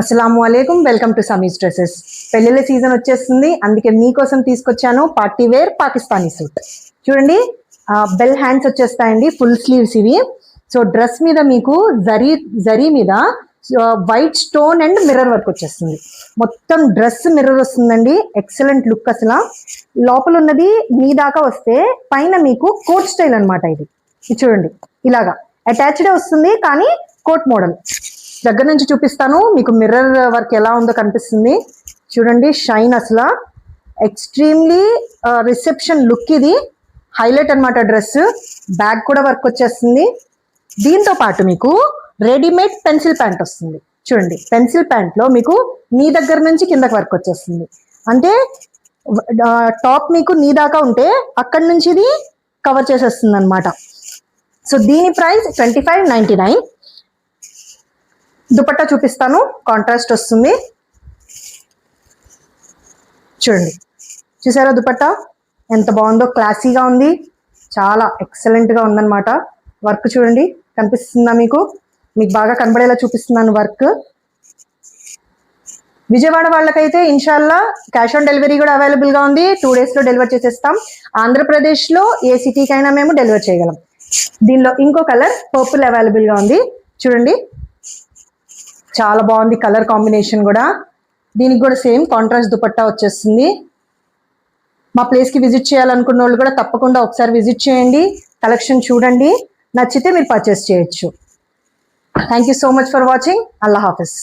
అస్సలాము అలైకుం, welcome to సమీస్ dresses. పెళ్ళిళ్ళ season వచ్చేస్తుంది, అందుకే మీకోసం తీసుకొచ్చాను పార్టీ వేర్ పాకిస్తానీ సూట్. చూడండి, బెల్ హ్యాండ్స్ వచ్చేస్తాయండి, ఫుల్ స్లీవ్స్ ఇవి. సో డ్రెస్ మీద మీకు జరీ మీద white stone and mirror work వచ్చేస్తుంది. మొత్తం డ్రెస్ మిర్రర్ వస్తుందండి, ఎక్సలెంట్ లుక్. అసలు లోపల ఉన్నది మీ దాకా వస్తే పైన మీకు కోట్ స్టైల్ అనమాట. ఇది చూడండి, ఇలాగా అటాచ్డ్ వస్తుంది, కానీ కోట్ మోడల్. దగ్గర నుంచి చూపిస్తాను మీకు, మిర్రర్ వర్క్ ఎలా ఉందో కనిపిస్తుంది. చూడండి, షైన్ అసలు ఎక్స్ట్రీమ్లీ రిసెప్షన్ లుక్. ఇది హైలైట్ అనమాట డ్రెస్. బ్యాగ్ కూడా వర్క్ వచ్చేస్తుంది. దీంతో పాటు మీకు రెడీమేడ్ పెన్సిల్ ప్యాంట్ వస్తుంది. చూడండి, పెన్సిల్ ప్యాంట్లో మీకు నీ దగ్గర నుంచి కిందకి వర్క్ వచ్చేస్తుంది. అంటే టాప్ మీకు నీ దాకా ఉంటే అక్కడి నుంచి ఇది కవర్ చేసేస్తుంది అనమాట. సో దీని ప్రైస్ 25.99. దుపట్టా చూపిస్తాను, కాంట్రాస్ట్ వస్తుంది. చూడండి, చూసారా దుపట్టా ఎంత బాగుందో, క్లాసీగా ఉంది, చాలా ఎక్సలెంట్గా ఉందన్నమాట. వర్క్ చూడండి, కనిపిస్తుందా మీకు? మీకు బాగా కనబడేలా చూపిస్తున్నాను వర్క్. విజయవాడ వాళ్ళకైతే ఇన్షాల్లా క్యాష్ ఆన్ డెలివరీ కూడా అవైలబుల్గా ఉంది. 2 daysలో డెలివర్ చేసేస్తాం. ఆంధ్రప్రదేశ్లో ఏ సిటీకైనా మేము డెలివర్ చేయగలం. దీనిలో ఇంకో కలర్ పర్పుల్ అవైలబుల్గా ఉంది. చూడండి, చాలా బాగుంది కలర్ కాంబినేషన్ కూడా. దీనికి కూడా సేమ్ కాంట్రాస్ట్ దుపట్టా వచ్చేస్తుంది. మా ప్లేస్కి విజిట్ చేయాలనుకున్న వాళ్ళు కూడా తప్పకుండా ఒకసారి విజిట్ చేయండి, కలెక్షన్ చూడండి, నచ్చితే మీరు పర్చేస్ చేయొచ్చు. Thank you so much for watching. Allah Hafiz.